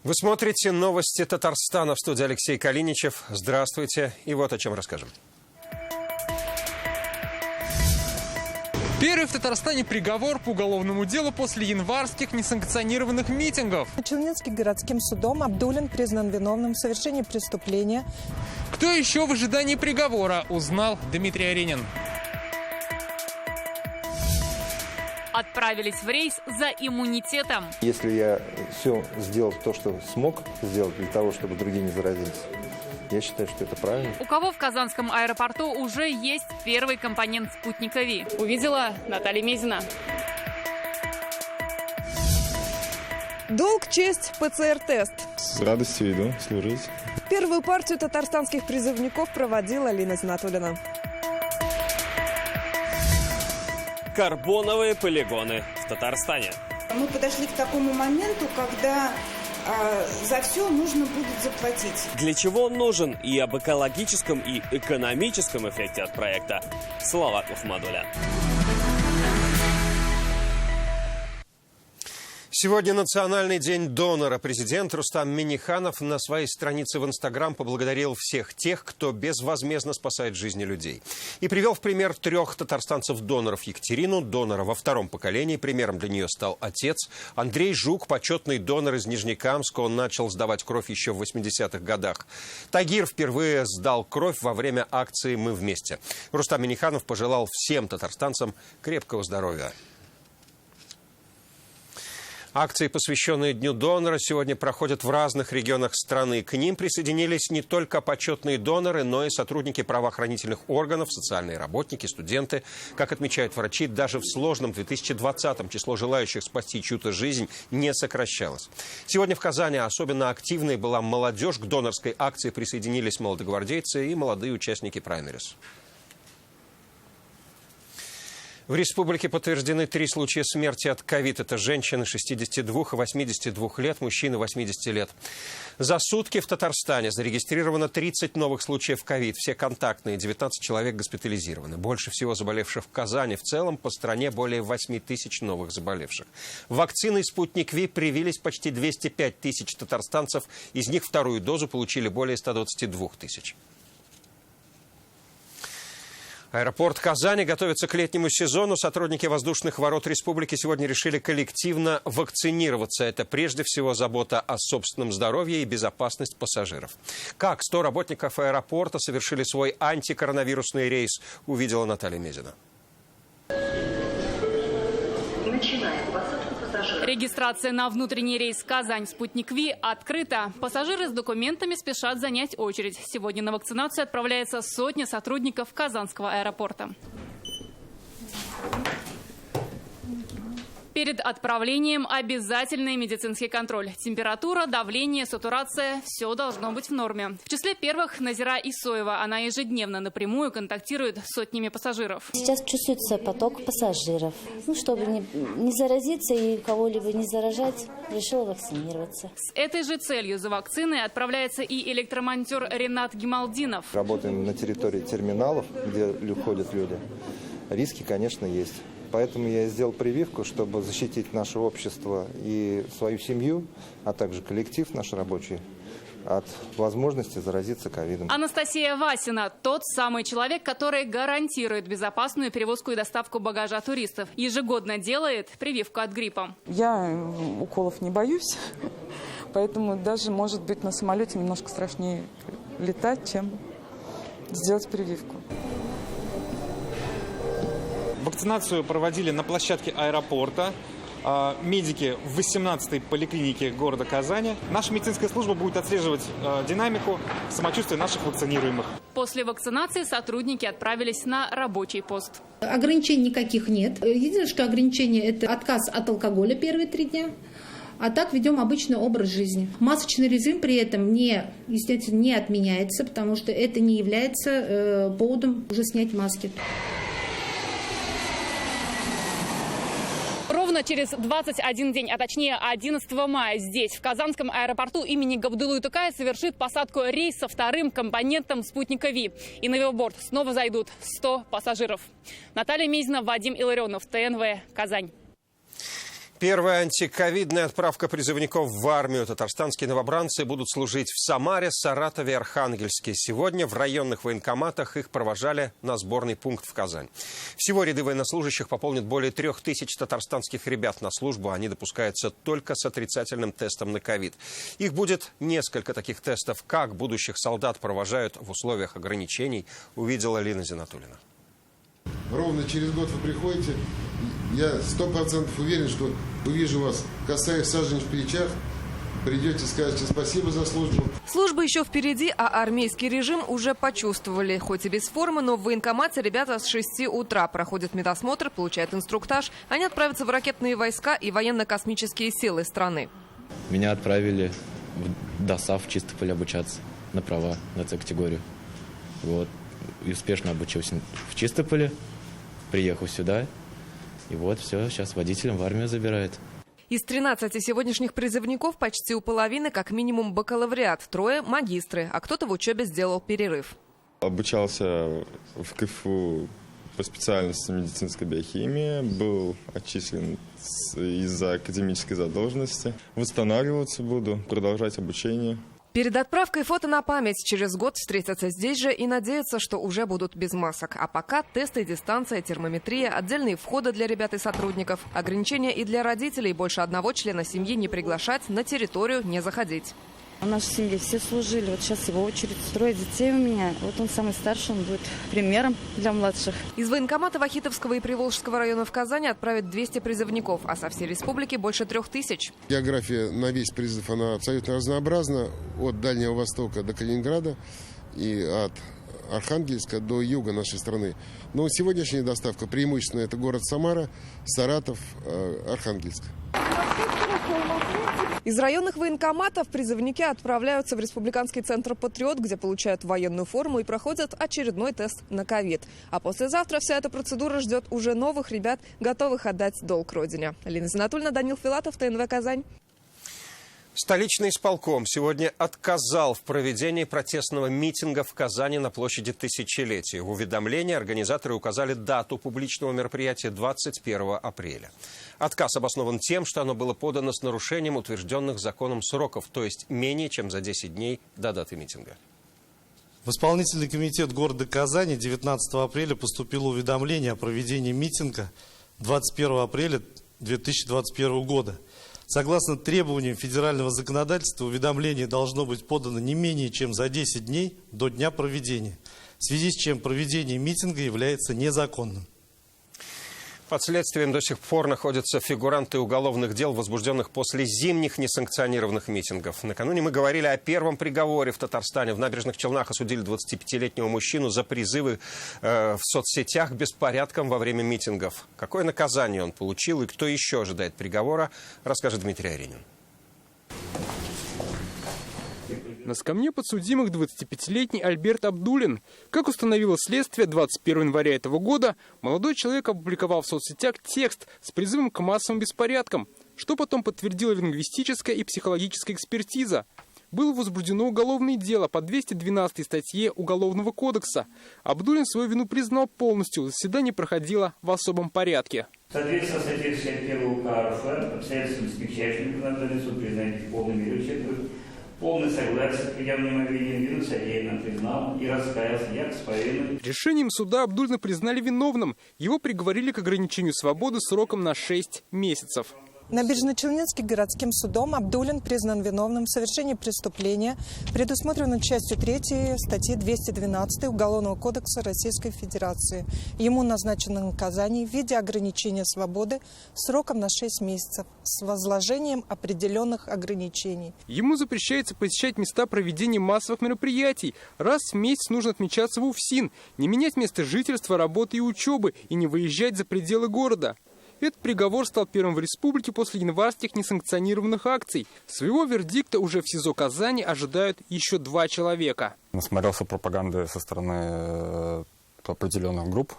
Вы смотрите новости Татарстана, в студии Алексей Калиничев. Здравствуйте. И вот о чем расскажем. Первый в Татарстане приговор по уголовному делу после январских несанкционированных митингов. Челнинским городским судом Абдуллин признан виновным в совершении преступления. Кто еще в ожидании приговора, узнал Дмитрий Аренин. Отправились в рейс за иммунитетом. Если я все сделал то, что смог сделать для того, чтобы другие не заразились, я считаю, что это правильно. У кого в Казанском аэропорту уже есть первый компонент спутника Ви? Увидела Наталья Мезина. Долг, честь, ПЦР-тест. С радостью иду служить. Первую партию татарстанских призывников проводила Лина Знатулина. Карбоновые полигоны в Татарстане. Мы подошли к такому моменту, когда за все нужно будет заплатить. Для чего он нужен и об экологическом и экономическом эффекте от проекта. Салават Мухаммадуля. Сегодня Национальный день донора. Президент Рустам Минниханов на своей странице в Инстаграм поблагодарил всех тех, кто безвозмездно спасает жизни людей. И привел в пример 3 татарстанцев-доноров. Екатерину, донора во 2-м поколении. Примером для нее стал отец. Андрей Жук, почетный донор из Нижнекамска. Он начал сдавать кровь еще в 80-х годах. Тагир впервые сдал кровь во время акции «Мы вместе». Рустам Минниханов пожелал всем татарстанцам крепкого здоровья. Акции, посвященные Дню донора, сегодня проходят в разных регионах страны. К ним присоединились не только почетные доноры, но и сотрудники правоохранительных органов, социальные работники, студенты. Как отмечают врачи, даже в сложном 2020-м число желающих спасти чью-то жизнь не сокращалось. Сегодня в Казани особенно активной была молодежь. К донорской акции присоединились молодогвардейцы и молодые участники праймерис. В республике подтверждены 3 случая смерти от ковид. Это женщины 62 и 82 лет, мужчины 80 лет. За сутки в Татарстане зарегистрировано 30 новых случаев ковид. Все контактные, 19 человек госпитализированы. Больше всего заболевших в Казани. В целом по стране более 8 тысяч новых заболевших. Вакциной «Спутник Ви» привились почти 205 тысяч татарстанцев. Из них 2-ю дозу получили более 122 тысяч. Аэропорт Казани готовится к летнему сезону. Сотрудники воздушных ворот республики сегодня решили коллективно вакцинироваться. Это прежде всего забота о собственном здоровье и безопасность пассажиров. Как 100 работников аэропорта совершили свой антикоронавирусный рейс, увидела Наталья Мезина. Регистрация на внутренний рейс Казань-Спутник Ви открыта. Пассажиры с документами спешат занять очередь. Сегодня на вакцинацию отправляется сотня сотрудников Казанского аэропорта. Перед отправлением обязательный медицинский контроль. Температура, давление, сатурация – все должно быть в норме. В числе первых Назира Исоева. Она ежедневно напрямую контактирует с сотнями пассажиров. Сейчас чувствуется поток пассажиров. Чтобы не заразиться и кого-либо не заражать, решила вакцинироваться. С этой же целью за вакциной отправляется и электромонтер Ренат Гималдинов. Работаем на территории терминалов, где ходят люди. Риски, конечно, есть. Поэтому я сделал прививку, чтобы защитить наше общество и свою семью, а также коллектив наш рабочий от возможности заразиться ковидом. Анастасия Васина – тот самый человек, который гарантирует безопасную перевозку и доставку багажа туристов. Ежегодно делает прививку от гриппа. Я уколов не боюсь, поэтому даже, может быть, на самолете немножко страшнее летать, чем сделать прививку. Вакцинацию проводили на площадке аэропорта. Медики в 18-й поликлинике города Казани. Наша медицинская служба будет отслеживать динамику самочувствия наших вакцинируемых. После вакцинации сотрудники отправились на рабочий пост. Ограничений никаких нет. Единственное, что ограничение – это отказ от алкоголя первые 3 дня. А так ведем обычный образ жизни. Масочный режим при этом естественно, не отменяется, потому что это не является поводом уже снять маски. Ровно через 21 день, а точнее 11 мая, здесь, в Казанском аэропорту имени Габдуллы Тукая, совершит посадку рейс со 2-м компонентом спутника Ви. И на его борт снова зайдут 100 пассажиров. Наталья Мезина, Вадим Илларионов, ТНВ, Казань. Первая антиковидная отправка призывников в армию. Татарстанские новобранцы будут служить в Самаре, Саратове и Архангельске. Сегодня в районных военкоматах их провожали на сборный пункт в Казань. Всего ряды военнослужащих пополнят более 3000 татарстанских ребят на службу. Они допускаются только с отрицательным тестом на ковид. Их будет несколько таких тестов. Как будущих солдат провожают в условиях ограничений, увидела Лина Зинатуллина. Ровно через год вы приходите, я 100% уверен, что увижу вас, касаясь сажень в плечах, придете, скажете спасибо за службу. Служба еще впереди, а армейский режим уже почувствовали. Хоть и без формы, но в военкомате ребята с 6 утра проходят медосмотр, получают инструктаж. Они отправятся в ракетные войска и военно-космические силы страны. Меня отправили в ДОСААФ в Чистополе обучаться на права, на С-категорию. Вот. И успешно обучился в Чистополе, приехал сюда, и вот все, сейчас водителем в армию забирает. Из 13 сегодняшних призывников почти у половины как минимум бакалавриат, 3 магистры, а кто-то в учебе сделал перерыв. Обучался в КФУ по специальности медицинской биохимии, был отчислен из-за академической задолженности. Восстанавливаться буду, продолжать обучение. Перед отправкой фото на память. Через год встретятся здесь же и надеются, что уже будут без масок. А пока тесты, дистанция, термометрия, отдельные входы для ребят и сотрудников. Ограничения и для родителей. Больше одного члена семьи не приглашать, на территорию не заходить. В нашей семье все служили. Вот сейчас его очередь. 3 детей у меня. Вот он самый старший, он будет примером для младших. Из военкомата Вахитовского и Приволжского района в Казани отправят 200 призывников, а со всей республики больше 3000. География на весь призыв, она абсолютно разнообразна. От Дальнего Востока до Калининграда и от Архангельска до юга нашей страны. Но сегодняшняя доставка преимущественно это город Самара, Саратов, Архангельск. Из районных военкоматов призывники отправляются в Республиканский центр «Патриот», где получают военную форму и проходят очередной тест на ковид. А послезавтра вся эта процедура ждет уже новых ребят, готовых отдать долг родине. Лина Зинатуллина, Данил Филатов, ТНВ «Казань». Столичный исполком сегодня отказал в проведении протестного митинга в Казани на площади Тысячелетия. В уведомлении организаторы указали дату публичного мероприятия – 21 апреля. Отказ обоснован тем, что оно было подано с нарушением утвержденных законом сроков, то есть менее чем за 10 дней до даты митинга. В исполнительный комитет города Казани 19 апреля поступило уведомление о проведении митинга 21 апреля 2021 года. Согласно требованиям федерального законодательства, уведомление должно быть подано не менее чем за 10 дней до дня проведения, в связи с чем проведение митинга является незаконным. Под следствием до сих пор находятся фигуранты уголовных дел, возбужденных после зимних несанкционированных митингов. Накануне мы говорили о первом приговоре в Татарстане. В Набережных Челнах осудили 25-летнего мужчину за призывы в соцсетях к беспорядкам во время митингов. Какое наказание он получил и кто еще ожидает приговора, расскажет Дмитрий Аренин. На скамье подсудимых 25-летний Альберт Абдулин. Как установило следствие, 21 января этого года молодой человек опубликовал в соцсетях текст с призывом к массовым беспорядкам, что потом подтвердила лингвистическая и психологическая экспертиза. Было возбуждено уголовное дело по 212 статье Уголовного кодекса. Абдулин свою вину признал полностью, заседание проходило в особом порядке. Соответственно, статье 61 УК РФ обстоятельствами смягчающими наказание суд признает в полной мере учитывает. Полное согласие с предъявленным обвинением вину содеянно признал и раскаялся, як исповедует. Решением суда Абдулина признали виновным. Его приговорили к ограничению свободы сроком на 6 месяцев. Набережно-Челнинским городским судом Абдулин признан виновным в совершении преступления, предусмотренного частью 3 статьи 212 Уголовного кодекса Российской Федерации. Ему назначено наказание в виде ограничения свободы сроком на 6 месяцев с возложением определенных ограничений. Ему запрещается посещать места проведения массовых мероприятий. Раз в месяц нужно отмечаться в УФСИН, не менять место жительства, работы и учебы и не выезжать за пределы города. Этот приговор стал первым в республике после январских несанкционированных акций. Своего вердикта уже в СИЗО Казани ожидают еще 2 человека. Насмотрелся пропаганды со стороны определенных групп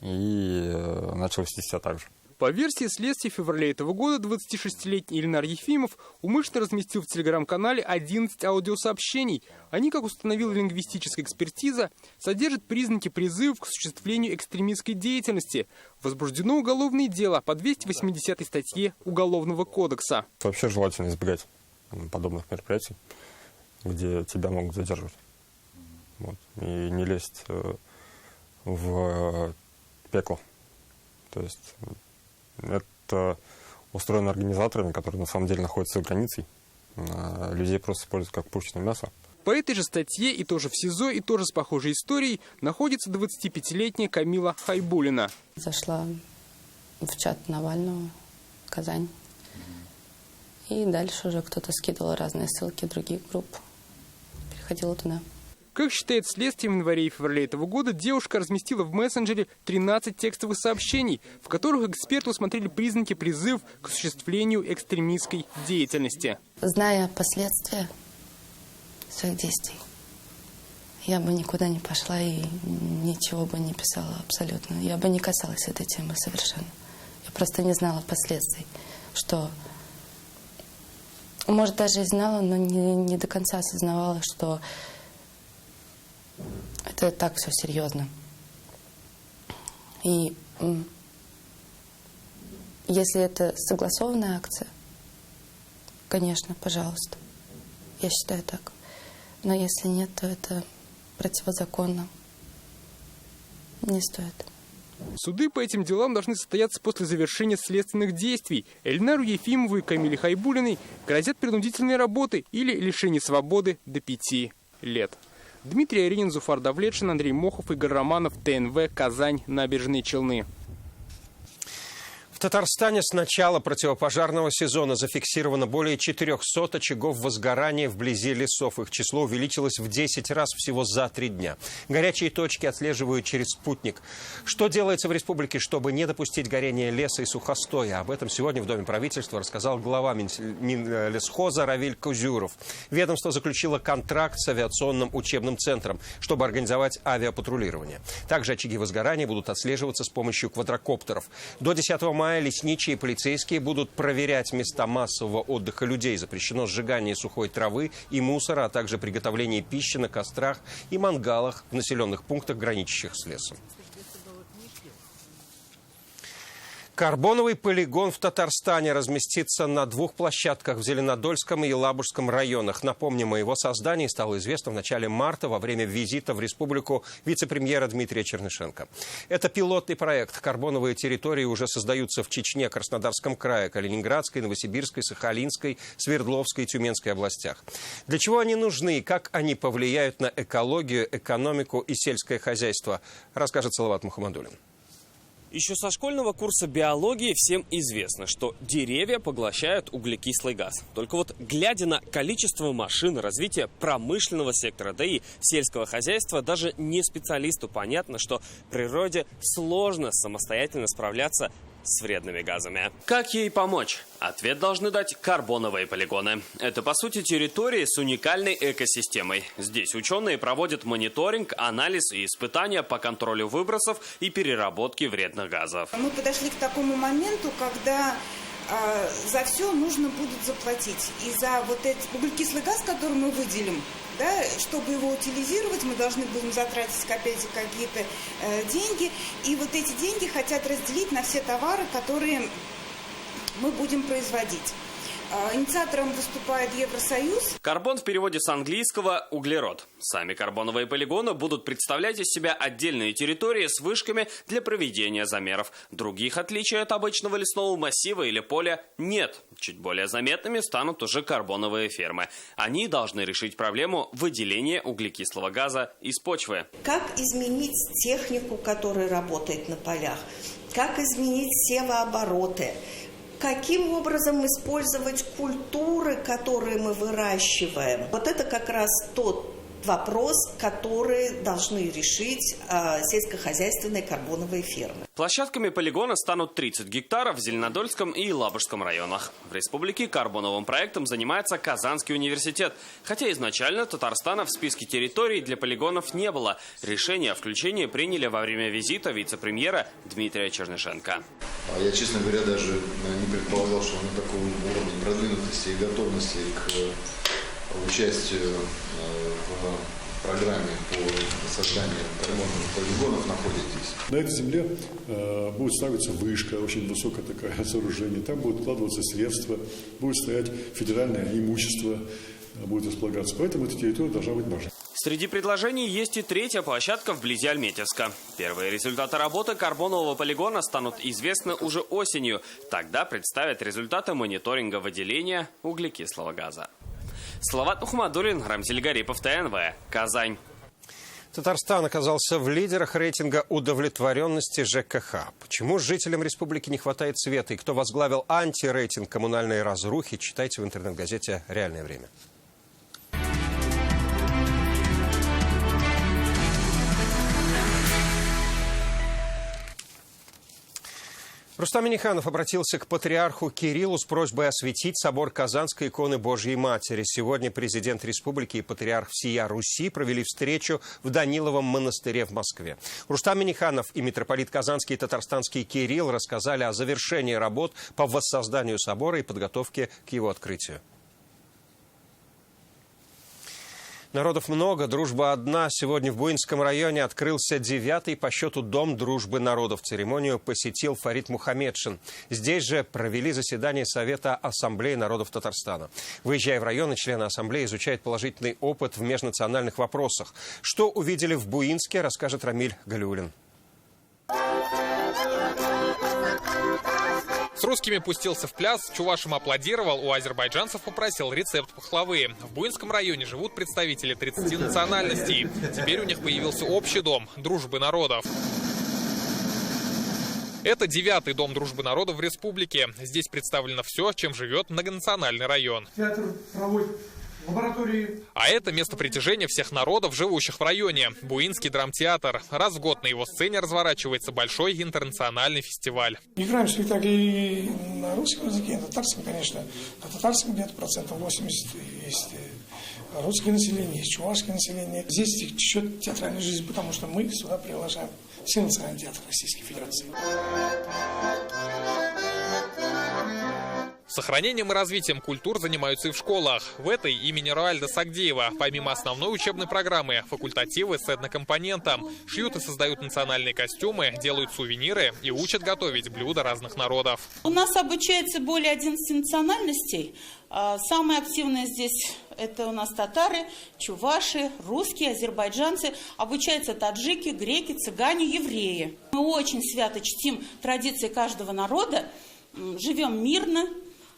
и начал вести себя так же. По версии следствия, в феврале этого года 26-летний Ильнар Ефимов умышленно разместил в телеграм-канале 11 аудиосообщений. Они, как установила лингвистическая экспертиза, содержат признаки призывов к осуществлению экстремистской деятельности. Возбуждено уголовное дело по 280 статье Уголовного кодекса. Вообще желательно избегать подобных мероприятий, где тебя могут задерживать. Вот. И не лезть в пекло. То есть это устроено организаторами, которые на самом деле находятся за границей. Людей просто используют как пушечное мясо. По этой же статье и тоже в СИЗО, и тоже с похожей историей находится 25-летняя Камила Хайбуллина. Зашла в чат Навального, Казань. И дальше уже кто-то скидывал разные ссылки других групп. Переходила туда. Как считает следствие, в январе и феврале этого года девушка разместила в мессенджере 13 текстовых сообщений, в которых эксперты усмотрели признаки призыв к осуществлению экстремистской деятельности. Зная последствия своих действий, я бы никуда не пошла и ничего бы не писала абсолютно. Я бы не касалась этой темы совершенно. Я просто не знала последствий, что... Может, даже и знала, но не до конца осознавала, что это так все серьезно. И если это согласованная акция, конечно, пожалуйста. Я считаю так. Но если нет, то это противозаконно. Не стоит. Суды по этим делам должны состояться после завершения следственных действий. Ильнару Ефимову и Камиле Хайбуллиной грозят принудительные работы или лишение свободы до 5 лет. Дмитрий Аринин, Зуфар Давлетшин, Андрей Мохов, Игорь Романов, ТНВ, Казань, Набережные Челны. В Татарстане с начала противопожарного сезона зафиксировано более 400 очагов возгорания вблизи лесов. Их число увеличилось в 10 раз всего за 3 дня. Горячие точки отслеживают через спутник. Что делается в республике, чтобы не допустить горения леса и сухостоя? Об этом сегодня в Доме правительства рассказал глава Минлесхоза Равиль Кузюров. Ведомство заключило контракт с авиационным учебным центром, чтобы организовать авиапатрулирование. Также очаги возгорания будут отслеживаться с помощью квадрокоптеров. До 10 мая лесничие и полицейские будут проверять места массового отдыха людей. Запрещено сжигание сухой травы и мусора, а также приготовление пищи на кострах и мангалах в населенных пунктах, граничащих с лесом. Карбоновый полигон в Татарстане разместится на 2 площадках в Зеленодольском и Елабужском районах. Напомним, о его создании стало известно в начале марта во время визита в республику вице-премьера Дмитрия Чернышенко. Это пилотный проект. Карбоновые территории уже создаются в Чечне, Краснодарском крае, Калининградской, Новосибирской, Сахалинской, Свердловской и Тюменской областях. Для чего они нужны и как они повлияют на экологию, экономику и сельское хозяйство, расскажет Салават Мухаммадуллин. Еще со школьного курса биологии всем известно, что деревья поглощают углекислый газ. Только вот глядя на количество машин, развитие промышленного сектора, да и сельского хозяйства, даже не специалисту понятно, что природе сложно самостоятельно справляться с вредными газами. Как ей помочь? Ответ должны дать карбоновые полигоны. Это, по сути, территории с уникальной экосистемой. Здесь ученые проводят мониторинг, анализ и испытания по контролю выбросов и переработке вредных газов. Мы подошли к такому моменту, когда за все нужно будет заплатить. И за вот этот углекислый газ, который мы выделим, да, чтобы его утилизировать, мы должны будем затратить, опять же, какие-то деньги. И вот эти деньги хотят разделить на все товары, которые мы будем производить. Инициатором выступает Евросоюз. Карбон в переводе с английского «углерод». Сами карбоновые полигоны будут представлять из себя отдельные территории с вышками для проведения замеров. Других отличий от обычного лесного массива или поля нет. Чуть более заметными станут уже карбоновые фермы. Они должны решить проблему выделения углекислого газа из почвы. Как изменить технику, которая работает на полях? Как изменить севообороты? Каким образом использовать культуры, которые мы выращиваем? Вот это как раз тот вопрос, который должны решить сельскохозяйственные карбоновые фермы. Площадками полигона станут 30 гектаров в Зеленодольском и Елабужском районах. В республике карбоновым проектом занимается Казанский университет. Хотя изначально Татарстана в списке территорий для полигонов не было. Решение о включении приняли во время визита вице-премьера Дмитрия Чернышенко. Я, честно говоря, даже не предполагал, что на таком уровне продвинутости и готовности к участию в программе по созданию карбоновых полигонов находитесь. На этой земле будет ставиться вышка, очень высокое такое сооружение. Там будут вкладываться средства, будет стоять федеральное имущество, будет располагаться. Поэтому эта территория должна быть важной. Среди предложений есть и третья площадка вблизи Альметьевска. Первые результаты работы карбонового полигона станут известны уже осенью. Тогда представят результаты мониторинга выделения углекислого газа. Салават Мухаммадуллин, Рамзиль Гарипов, ТНВ, Казань. Татарстан оказался в лидерах рейтинга удовлетворенности ЖКХ. Почему жителям республики не хватает света и кто возглавил антирейтинг коммунальной разрухи, читайте в интернет-газете «Реальное время». Рустам Минниханов обратился к патриарху Кириллу с просьбой осветить собор Казанской иконы Божьей Матери. Сегодня президент республики и патриарх всея Руси провели встречу в Даниловом монастыре в Москве. Рустам Минниханов и митрополит Казанский и Татарстанский Кирилл рассказали о завершении работ по воссозданию собора и подготовке к его открытию. Народов много, дружба одна. Сегодня в Буинском районе открылся 9-й по счету Дом дружбы народов. Церемонию посетил Фарид Мухаммедшин. Здесь же провели заседание Совета Ассамблеи народов Татарстана. Выезжая в районы, члены Ассамблеи изучают положительный опыт в межнациональных вопросах. Что увидели в Буинске, расскажет Рамиль Галиуллин. С русскими пустился в пляс, чувашам аплодировал, у азербайджанцев попросил рецепт пахлавы. В Буинском районе живут представители 30 национальностей. Теперь у них появился общий дом дружбы народов. Это 9-й Дом дружбы народов в республике. Здесь представлено все, чем живет многонациональный район. Театр проводит лаборатории. А это место притяжения всех народов, живущих в районе. Буинский драмтеатр. Раз в год на его сцене разворачивается большой интернациональный фестиваль. Играем спектакли и на русском языке, и на татарском, конечно. На татарском где-то 80% есть русское население, есть чувашское население. Здесь течет театральная жизнь, потому что мы сюда приглашаем все национальные театры Российской Федерации. Сохранением и развитием культур занимаются и в школах. В этой имени Руальда Сагдеева. Помимо основной учебной программы, факультативы с этнокомпонентом. Шьют и создают национальные костюмы, делают сувениры и учат готовить блюда разных народов. У нас обучается более 11 национальностей. Самые активные здесь это у нас татары, чуваши, русские, азербайджанцы. Обучаются таджики, греки, цыгане, евреи. Мы очень свято чтим традиции каждого народа. Живем мирно,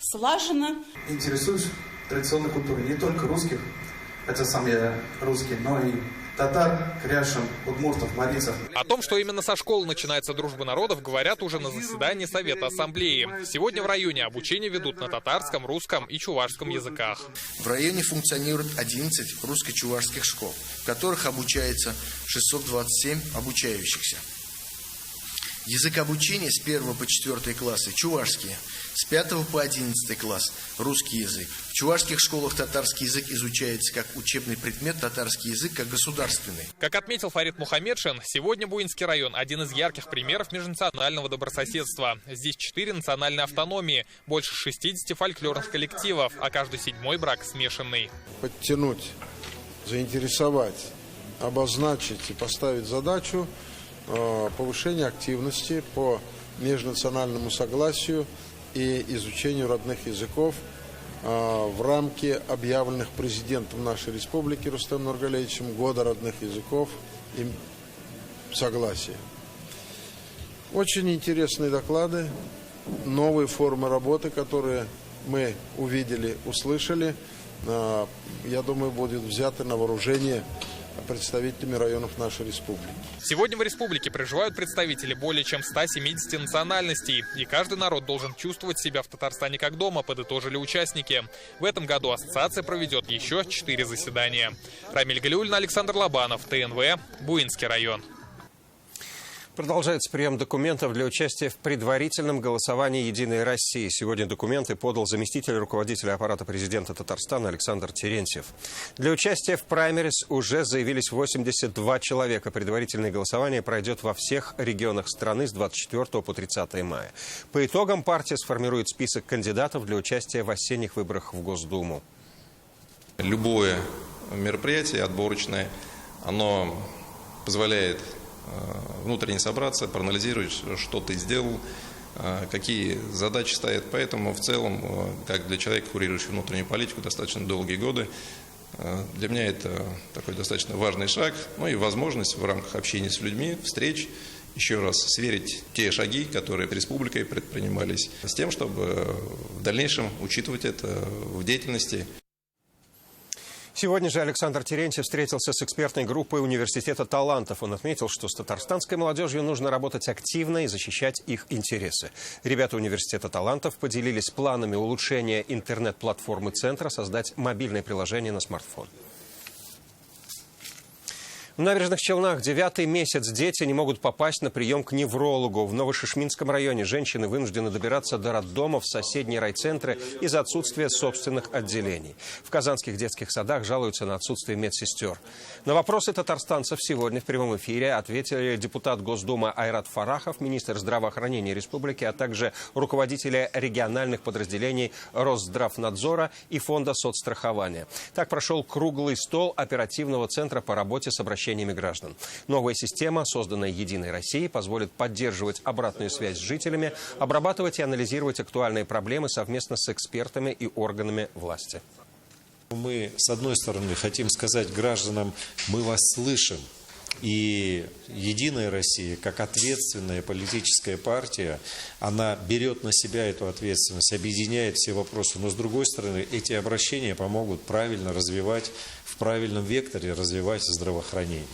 слаженно. Интересуюсь традиционной культурой не только русских, хотя сам я русский, но и татар, кряшин, удмуртов, марийцев. О том, что именно со школы начинается дружба народов, говорят уже на заседании Совета Ассамблеи. Сегодня в районе обучение ведут на татарском, русском и чувашском языках. В районе функционирует 11 русско-чувашских школ, в которых обучается 627 обучающихся. Язык обучения с 1 по 4 классы чувашские, с 5 по 11 класс русский язык. В чувашских школах татарский язык изучается как учебный предмет, татарский язык как государственный. Как отметил Фарид Мухаммедшин, сегодня Буинский район – один из ярких примеров межнационального добрососедства. Здесь 4 национальные автономии, больше 60 фольклорных коллективов, а каждый 7-й брак смешанный. Подтянуть, заинтересовать, обозначить и поставить задачу повышение активности по межнациональному согласию и изучению родных языков в рамке объявленных президентом нашей республики Рустемом Нургалиевичем года родных языков и согласия. Очень интересные доклады, новые формы работы, которые мы увидели, услышали. Я думаю, будет взято на вооружение представителями районов нашей республики. Сегодня в республике проживают представители более чем 170 национальностей. И каждый народ должен чувствовать себя в Татарстане как дома, подытожили участники. В этом году ассоциация проведет еще 4 заседания. Рамиль Галиуллин, Александр Лобанов, ТНВ, Буинский район. Продолжается прием документов для участия в предварительном голосовании «Единой России». Сегодня документы подал заместитель руководителя аппарата президента Татарстана Александр Терентьев. Для участия в праймерис уже заявились 82 человека. Предварительное голосование пройдет во всех регионах страны с 24 по 30 мая. По итогам партия сформирует список кандидатов для участия в осенних выборах в Госдуму. Любое мероприятие отборочное, оно позволяет внутренне собраться, проанализировать, что ты сделал, какие задачи стоят. Поэтому в целом, как для человека, курирующего внутреннюю политику достаточно долгие годы, для меня это такой достаточно важный шаг, ну и возможность в рамках общения с людьми, встреч, еще раз сверить те шаги, которые республикой предпринимались, с тем, чтобы в дальнейшем учитывать это в деятельности. Сегодня же Александр Терентьев встретился с экспертной группой Университета талантов. Он отметил, что с татарстанской молодежью нужно работать активно и защищать их интересы. Ребята Университета талантов поделились планами улучшения интернет-платформы центра, создать мобильное приложение на смартфон. В Набережных Челнах 9-й месяц дети не могут попасть на прием к неврологу. В Новошишминском районе женщины вынуждены добираться до роддома в соседние райцентры из-за отсутствия собственных отделений. В казанских детских садах жалуются на отсутствие медсестер. На вопросы татарстанцев сегодня в прямом эфире ответили депутат Госдумы Айрат Фарахов, министр здравоохранения республики, а также руководители региональных подразделений Росздравнадзора и Фонда соцстрахования. Так прошел круглый стол оперативного центра по работе с обращениями граждан. Новая система, созданная «Единой Россией», позволит поддерживать обратную связь с жителями, обрабатывать и анализировать актуальные проблемы совместно с экспертами и органами власти. Мы, с одной стороны, хотим сказать гражданам: мы вас слышим. И «Единая Россия», как ответственная политическая партия, она берет на себя эту ответственность, объединяет все вопросы. Но, с другой стороны, эти обращения помогут правильно развивать, в правильном векторе развивать здравоохранение.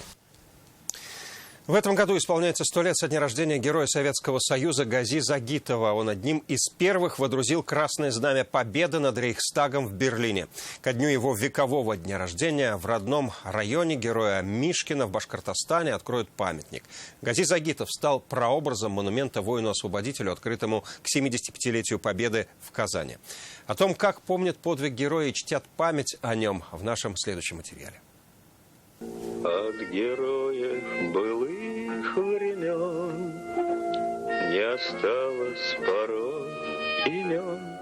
В этом году исполняется 100 лет со дня рождения героя Советского Союза Гази Загитова. Он одним из первых водрузил красное знамя победы над Рейхстагом в Берлине. Ко дню его векового дня рождения в родном районе героя Мишкина в Башкортостане откроют памятник. Гази Загитов стал прообразом монумента воину-освободителю, открытому к 75-летию Победы в Казани. О том, как помнят подвиг героя и чтят память о нем, в нашем следующем материале. От героев былых времен не осталось порой имен.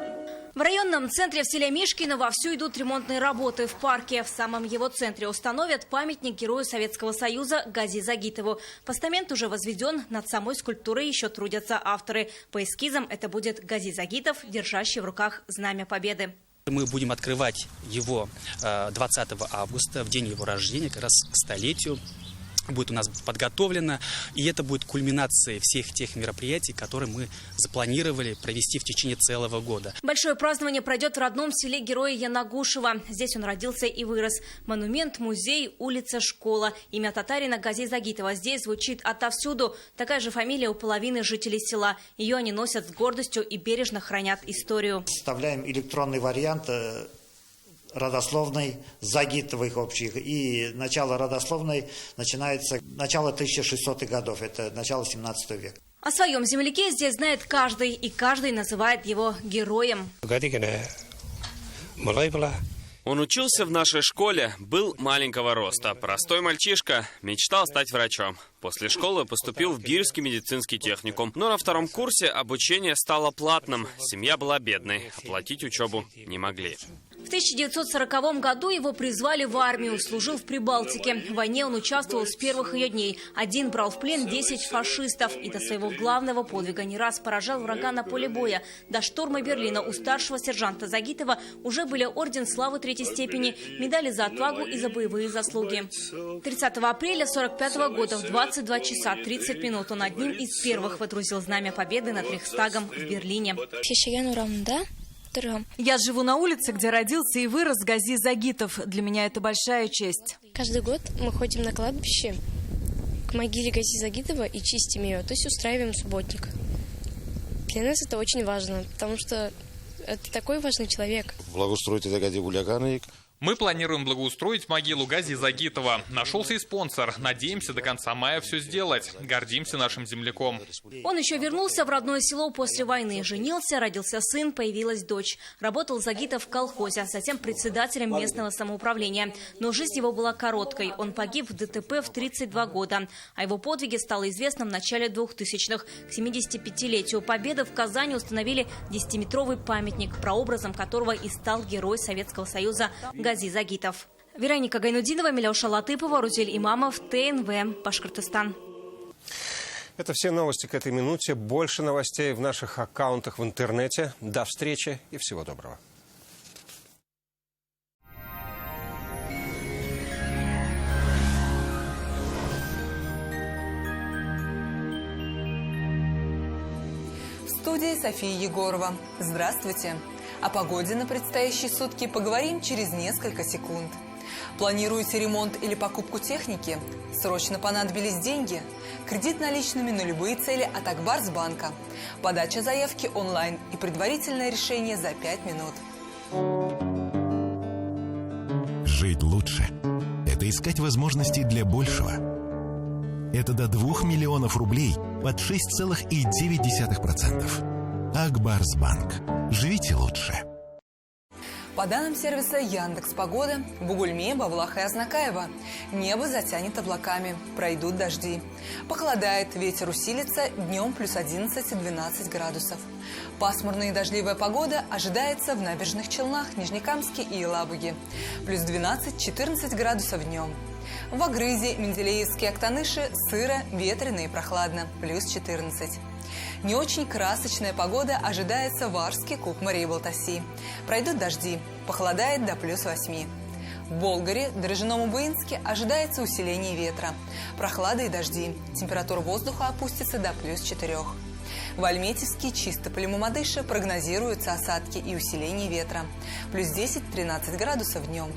В районном центре в селе Мишкино вовсю идут ремонтные работы. В парке в самом его центре установят памятник герою Советского Союза Гази Загитову. Постамент уже возведен, над самой скульптурой еще трудятся авторы. По эскизам это будет Гази Загитов, держащий в руках Знамя Победы. Мы будем открывать его 20 августа, в день его рождения, как раз к столетию. Будет у нас подготовлено, и это будет кульминацией всех тех мероприятий, которые мы запланировали провести в течение целого года. Большое празднование пройдет в родном селе героя Янагушева. Здесь он родился и вырос. Монумент, музей, улица, школа. Имя татарина Гази Загитова здесь звучит отовсюду. Такая же фамилия у половины жителей села. Ее они носят с гордостью и бережно хранят историю. Составляем электронный вариант родословной Загитовых общих. И начало родословной начинается начало 1600-х годов, это начало 17 века. О своем земляке здесь знает каждый, и каждый называет его героем. Он учился в нашей школе, был маленького роста, простой мальчишка, мечтал стать врачом. После школы поступил в Бирский медицинский техникум, но на втором курсе обучение стало платным. Семья была бедной, оплатить учебу не могли. В 1940 году его призвали в армию, служил в Прибалтике. В войне он участвовал с первых ее дней. Один брал в плен 10 фашистов и до своего главного подвига не раз поражал врага на поле боя. До штурма Берлина у старшего сержанта Загитова уже были орден славы 3-й степени, медали за отвагу и за боевые заслуги. 30 апреля 1945 года в 22 часа 30 минут он одним из первых водрузил Знамя Победы над Рейхстагом в Берлине. Батыргам. Я живу на улице, где родился и вырос Гази Загитов. Для меня это большая честь. Каждый год мы ходим на кладбище к могиле Гази Загитова и чистим ее, то есть устраиваем субботник. Для нас это очень важно, потому что это такой важный человек. Благоустроить это Гази Гуляканик. Мы планируем благоустроить могилу Гази Загитова. Нашелся и спонсор. Надеемся до конца мая все сделать. Гордимся нашим земляком. Он еще вернулся в родное село после войны. Женился, родился сын, появилась дочь. Работал Загитов в колхозе, а затем председателем местного самоуправления. Но жизнь его была короткой. Он погиб в ДТП в 32 года. О его подвиге стало известно в начале 2000-х. К 75-летию Победы в Казани установили 10-метровый памятник, прообразом которого и стал герой Советского Союза Гази Загитов. Вероника Гайнудинова, Милауша Латыпова, Рузель Имамов, ТНВ, Башкортостан. Это все новости к этой минуте. Больше новостей в наших аккаунтах в интернете. До встречи и всего доброго. В студии София Егорова. Здравствуйте. О погоде на предстоящие сутки поговорим через несколько секунд. Планируете ремонт или покупку техники? Срочно понадобились деньги? Кредит наличными на любые цели от Акбарсбанка. Подача заявки онлайн и предварительное решение за 5 минут. Жить лучше – это искать возможности для большего. Это до 2 миллионов рублей под 6,9%. Акбарсбанк. Живите лучше. По данным сервиса Яндекс.Погода, в Бугульме, Бавлах и Азнакаево небо затянет облаками, пройдут дожди. Похолодает, ветер усилится, днем плюс 11-12 градусов. Пасмурная и дождливая погода ожидается в Набережных Челнах, Нижнекамске и Елабуге. Плюс 12-14 градусов днем. В Агрызе, Менделеевске, Актаныше сыро, ветрено и прохладно, плюс 14. Не очень красочная погода ожидается в Арске, Кукмаре и Балтаси. Пройдут дожди, похолодает до плюс 8. В Болгаре, Дрожжином и Буинске ожидается усиление ветра. Прохлада и дожди. Температура воздуха опустится до плюс 4. В Альметьевске, Чистополе и Мамадыше прогнозируются осадки и усиление ветра. Плюс 10-13 градусов днем.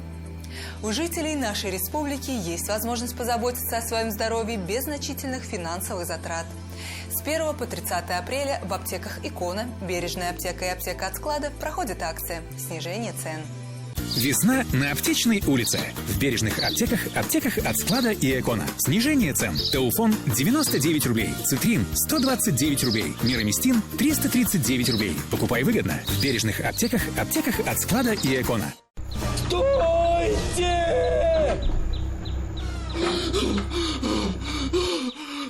У жителей нашей республики есть возможность позаботиться о своем здоровье без значительных финансовых затрат. С 1 по 30 апреля в аптеках «Икона», «Бережная аптека» и «Аптека от склада» проходит акция «Снижение цен». Весна на Аптечной улице. В бережных аптеках, аптеках от склада и Экона. Снижение цен. Тауфон 99 рублей. Цитрин 129 рублей. Мироместин 339 рублей. Покупай выгодно. В бережных аптеках, аптеках от склада и Экона. Стойте!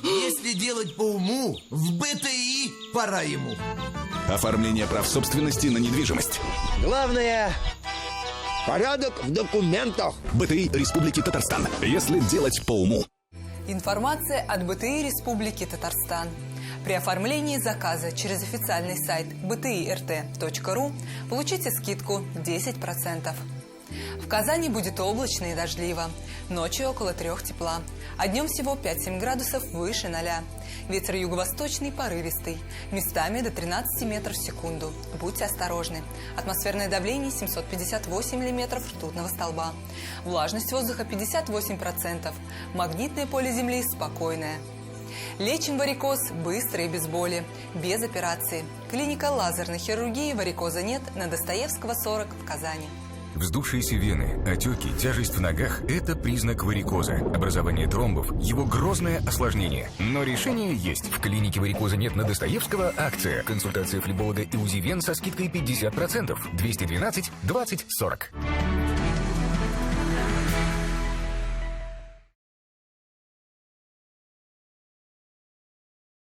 Если делать по уму, в БТИ пора ему. Оформление прав собственности на недвижимость. Главное – порядок в документах. БТИ Республики Татарстан. Если делать по уму. Информация от БТИ Республики Татарстан. При оформлении заказа через официальный сайт btirt.ru получите скидку 10%. В Казани будет облачно и дождливо. Ночью около 3 тепла. А днем всего 5-7 градусов выше 0. Ветер юго-восточный порывистый. Местами до 13 метров в секунду. Будьте осторожны. Атмосферное давление 758 миллиметров ртутного столба. Влажность воздуха 58%. Магнитное поле Земли спокойное. Лечим варикоз быстро и без боли, без операции. Клиника лазерной хирургии, варикоза нет, на Достоевского 40 в Казани. Вздувшиеся вены, отеки, тяжесть в ногах – это признак варикоза. Образование тромбов – его грозное осложнение. Но решение есть. В клинике варикоза нет на Достоевского акция. Консультация флеболога и УЗИ вен со скидкой 50%. 212 20 40.